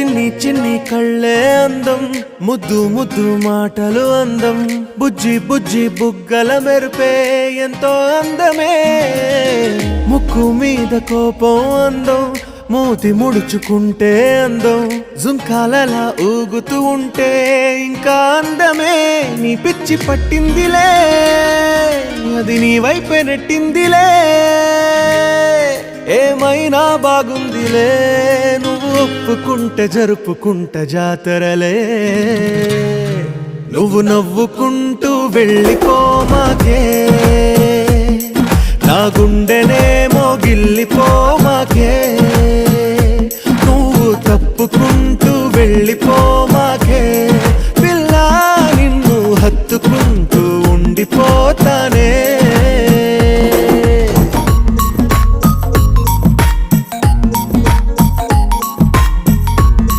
చిన్ని చిన్ని కళ్ళే అందం, ముద్దు ముద్దు మాటలు అందం, బుజ్జి బుజ్జి బుగ్గల మెరుపే ఎంతో అందమే. ముక్కు మీద కోపం అందం, మూతి ముడుచుకుంటే అందం, జుంకాలలా ఊగుతూ ఉంటే ఇంకా అందమే. నీ పిచ్చి పట్టిందిలే, అది నీ వైపే నెట్టిందిలే. ఏమైనా బాగుందిలే, నువ్వు ఒప్పుకుంటే జరుపుకుంట జాతరలే. నువ్వు నవ్వుకుంటూ వెళ్ళిపోమాకే, నా గుండెనేమో గిల్లిపోమాకే. నువ్వు తప్పుకుంటూ వెళ్ళిపో